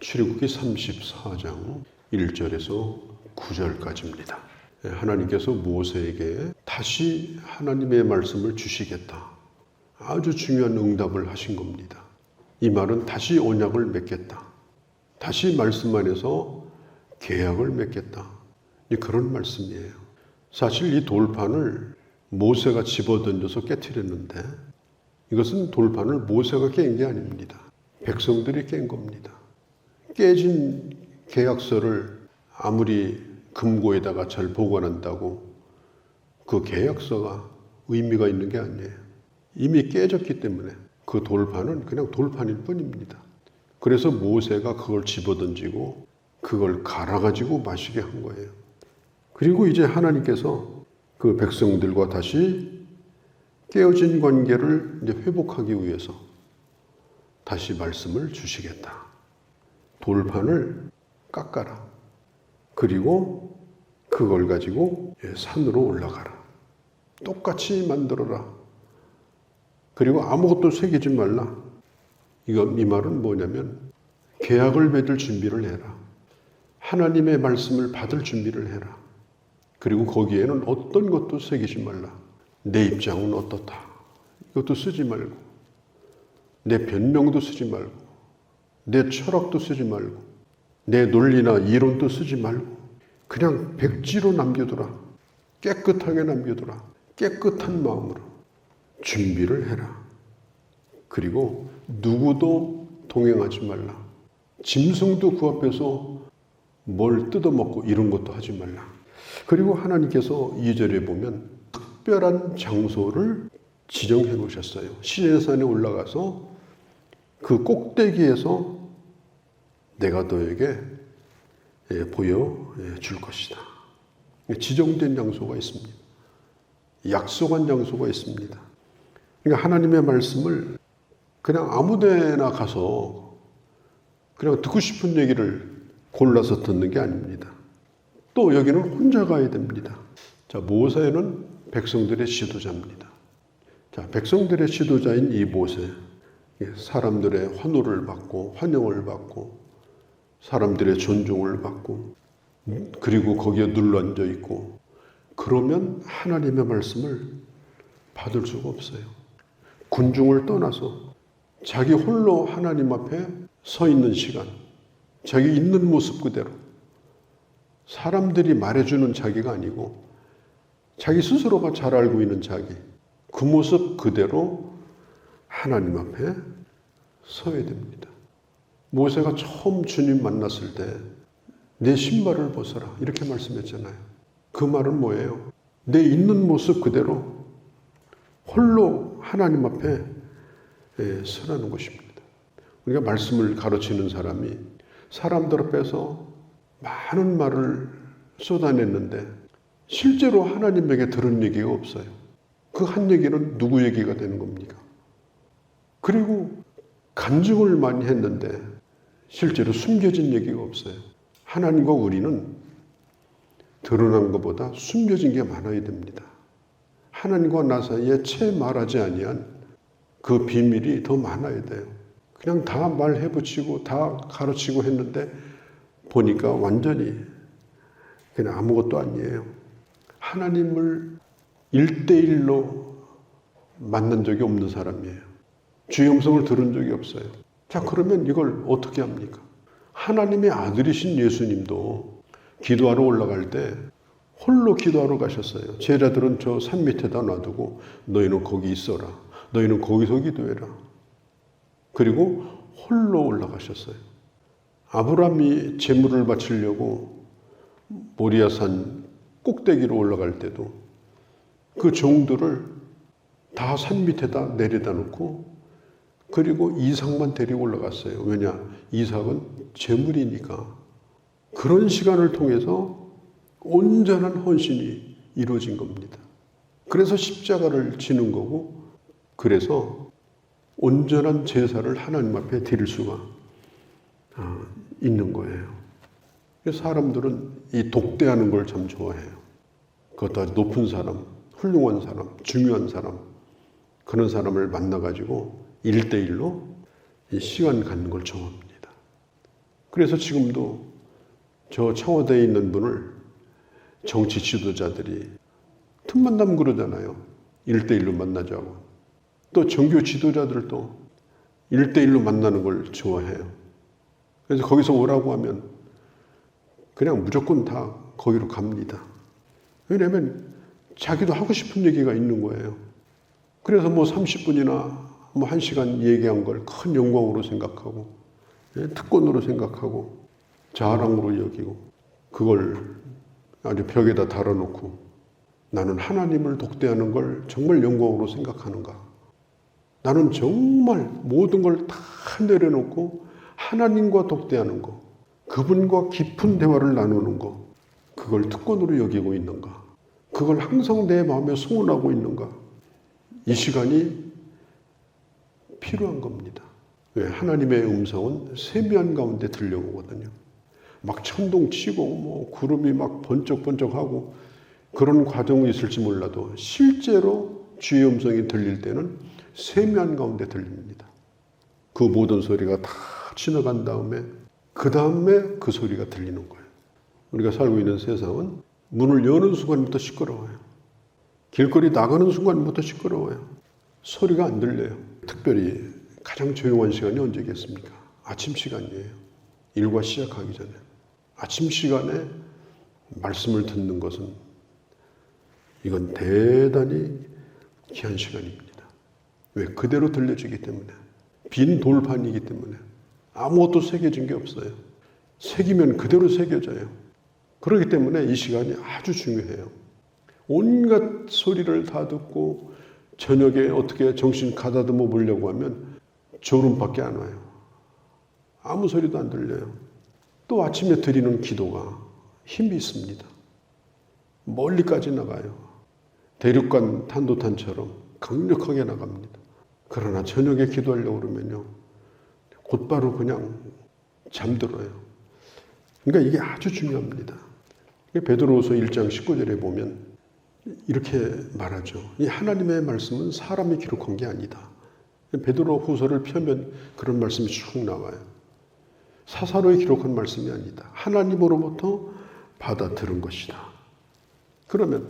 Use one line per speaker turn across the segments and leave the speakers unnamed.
출애굽기 34장 1절에서 9절까지입니다. 하나님께서 모세에게 다시 하나님의 말씀을 주시겠다. 아주 중요한 응답을 하신 겁니다. 이 말은 다시 언약을 맺겠다. 다시 말씀 안에서 계약을 맺겠다. 그런 말씀이에요. 사실 이 돌판을 모세가 집어던져서 깨트렸는데 이것은 돌판을 모세가 깬 게 아닙니다. 백성들이 깬 겁니다. 깨진 계약서를 아무리 금고에다가 잘 보관한다고 그 계약서가 의미가 있는 게 아니에요. 이미 깨졌기 때문에 그 돌판은 그냥 돌판일 뿐입니다. 그래서 모세가 그걸 집어던지고 그걸 갈아가지고 마시게 한 거예요. 그리고 이제 하나님께서 그 백성들과 다시 깨어진 관계를 이제 회복하기 위해서 다시 말씀을 주시겠다. 돌판을 깎아라. 그리고 그걸 가지고 산으로 올라가라. 똑같이 만들어라. 그리고 아무것도 새기지 말라. 이 말은 뭐냐면 계약을 맺을 준비를 해라. 하나님의 말씀을 받을 준비를 해라. 그리고 거기에는 어떤 것도 새기지 말라. 내 입장은 어떻다. 이것도 쓰지 말고 내 변명도 쓰지 말고 내 철학도 쓰지 말고 내 논리나 이론도 쓰지 말고 그냥 백지로 남겨두라. 깨끗하게 남겨두라. 깨끗한 마음으로 준비를 해라. 그리고 누구도 동행하지 말라. 짐승도 그 앞에서 뭘 뜯어먹고 이런 것도 하지 말라. 그리고 하나님께서 2절에 보면 특별한 장소를 지정해 놓으셨어요. 시내산에 올라가서 그 꼭대기에서 내가 너에게 보여줄 것이다. 지정된 장소가 있습니다. 약속한 장소가 있습니다. 그러니까 하나님의 말씀을 그냥 아무데나 가서 그냥 듣고 싶은 얘기를 골라서 듣는 게 아닙니다. 또 여기는 혼자 가야 됩니다. 자, 모세는 백성들의 지도자입니다. 자, 백성들의 지도자인 이 모세, 사람들의 환호를 받고 환영을 받고 사람들의 존중을 받고 그리고 거기에 눌러앉아 있고 그러면 하나님의 말씀을 받을 수가 없어요. 군중을 떠나서 자기 홀로 하나님 앞에 서 있는 시간, 자기 있는 모습 그대로 사람들이 말해주는 자기가 아니고 자기 스스로가 잘 알고 있는 자기, 그 모습 그대로 하나님 앞에 서야 됩니다. 모세가 처음 주님 만났을 때 내 신발을 벗어라 이렇게 말씀했잖아요. 그 말은 뭐예요? 내 있는 모습 그대로 홀로 하나님 앞에 서라는 것입니다. 우리가 말씀을 가르치는 사람이 사람들 앞에서 많은 말을 쏟아냈는데 실제로 하나님에게 들은 얘기가 없어요. 그 한 얘기는 누구 얘기가 되는 겁니까? 그리고 간증을 많이 했는데 실제로 숨겨진 얘기가 없어요. 하나님과 우리는 드러난 것보다 숨겨진 게 많아야 됩니다. 하나님과 나 사이에 채 말하지 아니한 그 비밀이 더 많아야 돼요. 그냥 다 말해붙이고 다 가르치고 했는데 보니까 완전히 그냥 아무것도 아니에요. 하나님을 1대1로 만난 적이 없는 사람이에요. 주의 음성을 들은 적이 없어요. 자, 그러면 이걸 어떻게 합니까? 하나님의 아들이신 예수님도 기도하러 올라갈 때 홀로 기도하러 가셨어요. 제자들은 저 산 밑에다 놔두고 너희는 거기 있어라. 너희는 거기서 기도해라. 그리고 홀로 올라가셨어요. 아브라함이 제물을 바치려고 모리아산 꼭대기로 올라갈 때도 그 종들을 다 산 밑에다 내려다 놓고 그리고 이삭만 데리고 올라갔어요. 왜냐? 이삭은 제물이니까. 그런 시간을 통해서 온전한 헌신이 이루어진 겁니다. 그래서 십자가를 지는 거고 그래서 온전한 제사를 하나님 앞에 드릴 수가 있는 거예요. 사람들은 이 독대하는 걸 참 좋아해요. 그것도 높은 사람, 훌륭한 사람, 중요한 사람, 그런 사람을 만나가지고 1대1로 시간 갖는 걸 좋아합니다. 그래서 지금도 저 청와대에 있는 분을 정치 지도자들이 틈만 나면 그러잖아요. 1대1로 만나자고. 또 종교 지도자들도 1대1로 만나는 걸 좋아해요. 그래서 거기서 오라고 하면 그냥 무조건 다 거기로 갑니다. 왜냐하면 자기도 하고 싶은 얘기가 있는 거예요. 그래서 뭐 30분이나 뭐 1시간 얘기한 걸 큰 영광으로 생각하고 특권으로 생각하고 자랑으로 여기고 그걸 아주 벽에다 달아놓고 나는 하나님을 독대하는 걸 정말 영광으로 생각하는가? 나는 정말 모든 걸 다 내려놓고 하나님과 독대하는 거, 그분과 깊은 대화를 나누는 거, 그걸 특권으로 여기고 있는가? 그걸 항상 내 마음에 소원하고 있는가? 이 시간이 필요한 겁니다. 왜? 하나님의 음성은 세미한 가운데 들려오거든요. 막 천둥치고 뭐 구름이 막 번쩍번쩍하고 그런 과정이 있을지 몰라도 실제로 주의 음성이 들릴 때는 세미한 가운데 들립니다. 그 모든 소리가 다 지나간 다음에 그 다음에 그 소리가 들리는 거예요. 우리가 살고 있는 세상은 문을 여는 순간부터 시끄러워요. 길거리 나가는 순간부터 시끄러워요. 소리가 안 들려요. 특별히 가장 조용한 시간이 언제겠습니까? 아침 시간이에요. 일과 시작하기 전에. 아침 시간에 말씀을 듣는 것은 이건 대단히 귀한 시간입니다. 왜? 그대로 들려지기 때문에. 빈 돌판이기 때문에. 아무것도 새겨진 게 없어요. 새기면 그대로 새겨져요. 그렇기 때문에 이 시간이 아주 중요해요. 온갖 소리를 다 듣고 저녁에 어떻게 정신 가다듬어 보려고 하면 졸음밖에 안 와요. 아무 소리도 안 들려요. 또 아침에 드리는 기도가 힘이 있습니다. 멀리까지 나가요. 대륙간 탄도탄처럼 강력하게 나갑니다. 그러나 저녁에 기도하려고 그러면요, 곧바로 그냥 잠들어요. 그러니까 이게 아주 중요합니다. 베드로후서 1장 19절에 보면 이렇게 말하죠. 이 하나님의 말씀은 사람이 기록한 게 아니다. 베드로후서를 펴면 그런 말씀이 쭉 나와요. 사사로이 기록한 말씀이 아니다. 하나님으로부터 받아 들은 것이다. 그러면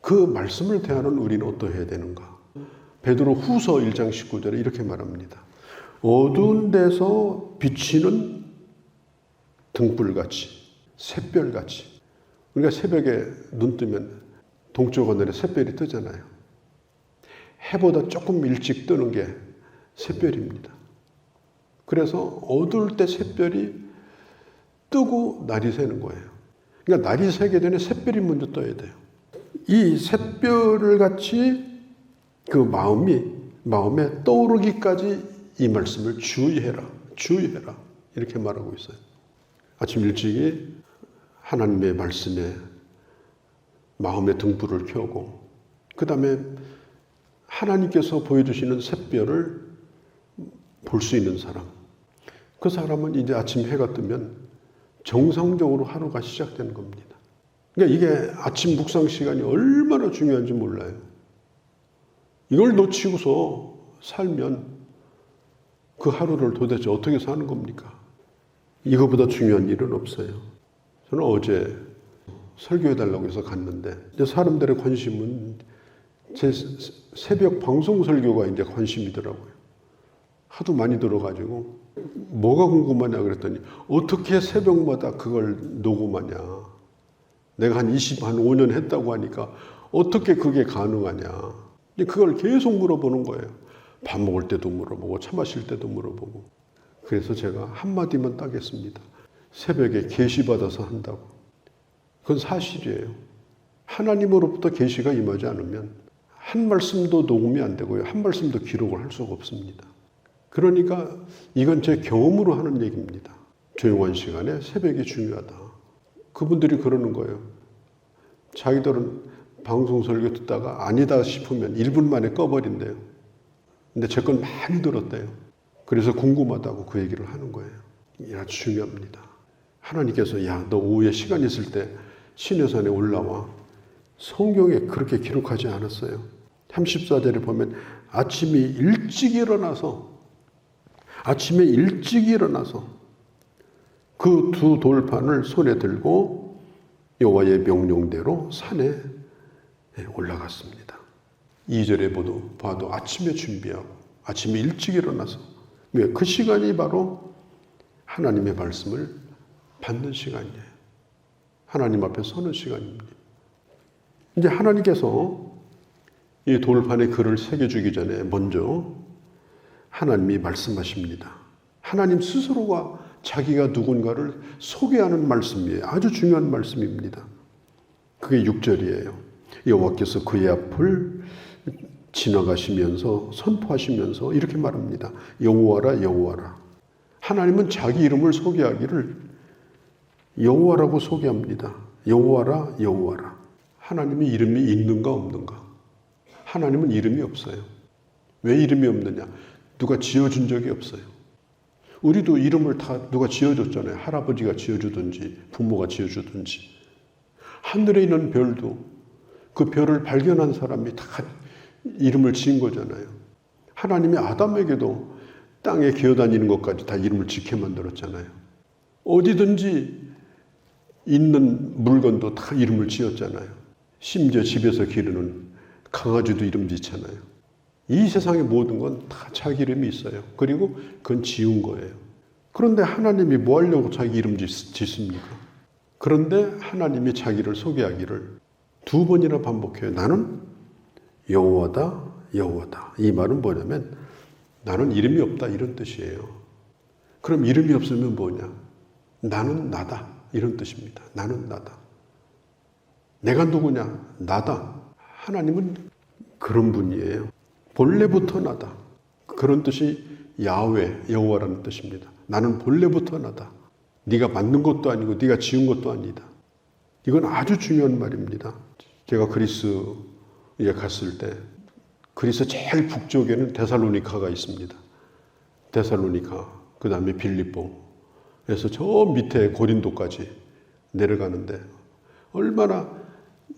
그 말씀을 대하는 우리는 어떠해야 되는가? 베드로후서 1장 19절에 이렇게 말합니다. 어두운 데서 비치는 등불같이, 샛별같이. 우리가 새벽에 눈 뜨면 동쪽 하늘에 샛별이 뜨잖아요. 해보다 조금 일찍 뜨는 게 샛별입니다. 그래서 어두울 때 샛별이 뜨고 날이 새는 거예요. 그러니까 날이 새기 전에 샛별이 먼저 떠야 돼요. 이 샛별을 같이 그 마음에 떠오르기까지 이 말씀을 주의해라. 이렇게 말하고 있어요. 아침 일찍이 하나님의 말씀에 마음의 등불을 켜고 그 다음에 하나님께서 보여주시는 샛별을 볼 수 있는 사람. 그 사람은 이제 아침 해가 뜨면 정상적으로 하루가 시작되는 겁니다. 그러니까 이게 아침 묵상 시간이 얼마나 중요한지 몰라요. 이걸 놓치고서 살면 그 하루를 도대체 어떻게 사는 겁니까? 이거보다 중요한 일은 없어요. 저는 어제 설교해달라고 해서 갔는데 이제 사람들의 관심은 제 새벽 방송 설교가 이제 관심이더라고요. 하도 많이 들어가지고 뭐가 궁금하냐 그랬더니 어떻게 새벽마다 그걸 녹음하냐. 내가 한 5년 했다고 하니까 어떻게 그게 가능하냐. 그걸 계속 물어보는 거예요. 밥 먹을 때도 물어보고 차 마실 때도 물어보고. 그래서 제가 한마디만 따겠습니다. 새벽에 계시받아서 한다고. 그건 사실이에요. 하나님으로부터 계시가 임하지 않으면 한 말씀도 녹음이 안 되고요. 한 말씀도 기록을 할 수가 없습니다. 그러니까 이건 제 경험으로 하는 얘기입니다. 조용한 시간에 새벽이 중요하다. 그분들이 그러는 거예요. 자기들은 방송 설교 듣다가 아니다 싶으면 1분 만에 꺼버린대요. 근데 제 건 많이 들었대요. 그래서 궁금하다고 그 얘기를 하는 거예요. 이게 아주 중요합니다. 하나님께서 야, 너 오후에 시간 있을 때 시내산에 올라와. 성경에 그렇게 기록하지 않았어요. 34절에 보면 아침에 일찍 일어나서 그 두 돌판을 손에 들고 여호와의 명령대로 산에 올라갔습니다. 2절에 봐도 아침에 준비하고 아침에 일찍 일어나서 그 시간이 바로 하나님의 말씀을 받는 시간이에요. 하나님 앞에 서는 시간입니다. 이제 하나님께서 이 돌판에 글을 새겨주기 전에 먼저 하나님이 말씀하십니다. 하나님 스스로가 자기가 누군가를 소개하는 말씀이에요. 아주 중요한 말씀입니다. 그게 6절이에요. 여호와께서 그의 앞을 지나가시면서 선포하시면서 이렇게 말합니다. 여호와라 여호와라. 하나님은 자기 이름을 소개하기를 여호와라고 소개합니다. 여호와라 여호와라. 하나님의 이름이 있는가 없는가? 하나님은 이름이 없어요. 왜 이름이 없느냐? 누가 지어준 적이 없어요. 우리도 이름을 다 누가 지어줬잖아요. 할아버지가 지어주든지 부모가 지어주든지. 하늘에 있는 별도 그 별을 발견한 사람이 다 이름을 지은 거잖아요. 하나님이 아담에게도 땅에 기어다니는 것까지 다 이름을 짓게 만들었잖아요. 어디든지 있는 물건도 다 이름을 지었잖아요. 심지어 집에서 기르는 강아지도 이름 짓잖아요. 이 세상의 모든 건 다 자기 이름이 있어요. 그리고 그건 지은 거예요. 그런데 하나님이 뭐 하려고 자기 이름 짓습니까? 그런데 하나님이 자기를 소개하기를 두 번이나 반복해요. 나는 여호와다, 여호와다. 이 말은 뭐냐면 나는 이름이 없다 이런 뜻이에요. 그럼 이름이 없으면 뭐냐? 나는 나다 이런 뜻입니다. 나는 나다. 내가 누구냐? 나다. 하나님은 그런 분이에요. 본래부터 나다. 그런 뜻이 야훼, 여호와라는 뜻입니다. 나는 본래부터 나다. 네가 만든 것도 아니고 네가 지은 것도 아니다. 이건 아주 중요한 말입니다. 제가 그리스에 갔을 때 그리스 제일 북쪽에는 데살로니카가 있습니다. 데살로니카, 그 다음에 빌립보에서 저 밑에 고린도까지 내려가는데 얼마나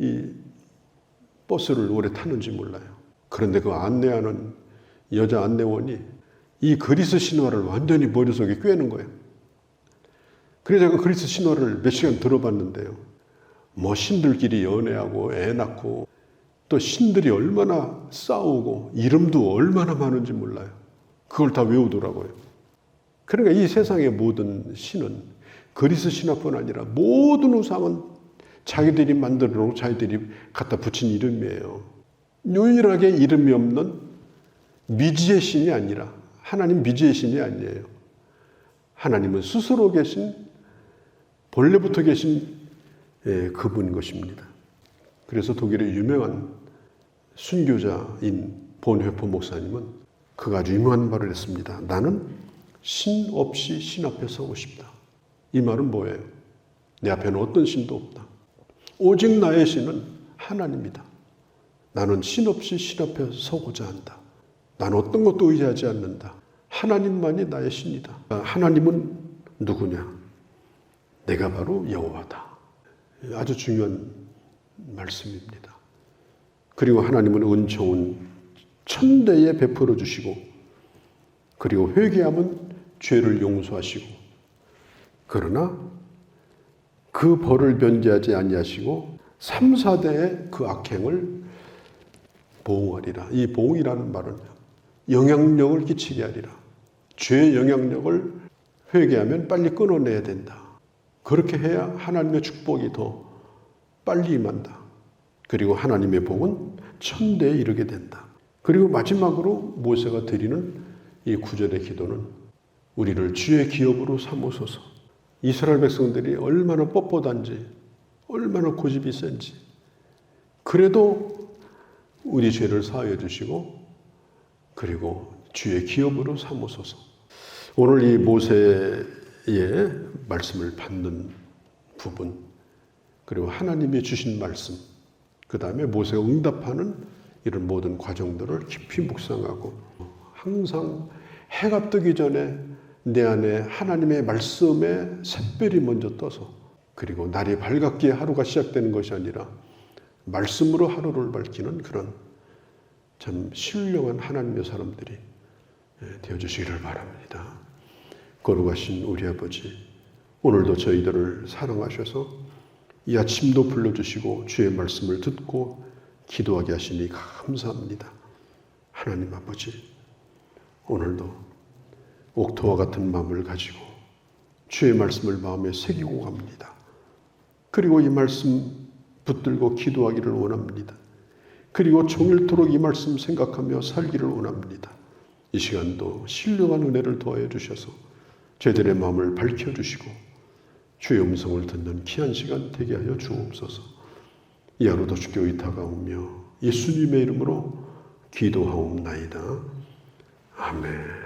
이 버스를 오래 타는지 몰라요. 그런데 그 안내하는 여자 안내원이 이 그리스 신화를 완전히 머릿속에 꿰는 거예요. 그래서 제가 그리스 신화를 몇 시간 들어봤는데요. 뭐 신들끼리 연애하고 애 낳고 또 신들이 얼마나 싸우고 이름도 얼마나 많은지 몰라요. 그걸 다 외우더라고요. 그러니까 이 세상의 모든 신은 그리스 신화뿐 아니라 모든 우상은 자기들이 만들어 놓고 자기들이 갖다 붙인 이름이에요. 유일하게 이름이 없는 미지의 신이 아니라 하나님 미지의 신이 아니에요. 하나님은 스스로 계신 본래부터 계신 그분인 것입니다. 그래서 독일의 유명한 순교자인 본회포 목사님은 그가 아주 유명한 말을 했습니다. 나는 신 없이 신 앞에 서고 싶다. 이 말은 뭐예요? 내 앞에는 어떤 신도 없다. 오직 나의 신은 하나님이다. 나는 신 없이 신 앞에 서고자 한다. 나는 어떤 것도 의지하지 않는다. 하나님만이 나의 신이다. 하나님은 누구냐? 내가 바로 여호와다. 아주 중요한 말씀입니다. 그리고 하나님은 은총은 천대에 베풀어 주시고 그리고 회개하면 죄를 용서하시고 그러나 그 벌을 변제하지 아니하시고 3, 4대의 그 악행을 보응하리라. 이 보응이라는 말은 영향력을 끼치게 하리라. 죄의 영향력을 회개하면 빨리 끊어내야 된다. 그렇게 해야 하나님의 축복이 더 빨리 임한다. 그리고 하나님의 복은 천대에 이르게 된다. 그리고 마지막으로 모세가 드리는 이 9절의 기도는 우리를 주의 기업으로 삼으소서. 이스라엘 백성들이 얼마나 뻣뻣한지 얼마나 고집이 센지 그래도 우리 죄를 사하여 주시고 그리고 주의 기업으로 삼으소서. 오늘 이 모세의 말씀을 받는 부분 그리고 하나님이 주신 말씀 그 다음에 모세가 응답하는 이런 모든 과정들을 깊이 묵상하고 항상 해가 뜨기 전에 내 안에 하나님의 말씀의 샛별이 먼저 떠서 그리고 날이 밝았기에 하루가 시작되는 것이 아니라 말씀으로 하루를 밝히는 그런 참 신령한 하나님의 사람들이 되어주시기를 바랍니다. 거룩하신 우리 아버지, 오늘도 저희들을 사랑하셔서 이 아침도 불러주시고 주의 말씀을 듣고 기도하게 하시니 감사합니다. 하나님 아버지, 오늘도 옥토와 같은 마음을 가지고 주의 말씀을 마음에 새기고 갑니다. 그리고 이 말씀 붙들고 기도하기를 원합니다. 그리고 종일토록 이 말씀 생각하며 살기를 원합니다. 이 시간도 신령한 은혜를 더하여 주셔서 저희들의 마음을 밝혀주시고 주의 음성을 듣는 귀한 시간 되게 하여 주옵소서. 이 하루도 주께 의탁하오며 예수님의 이름으로 기도하옵나이다. 아멘.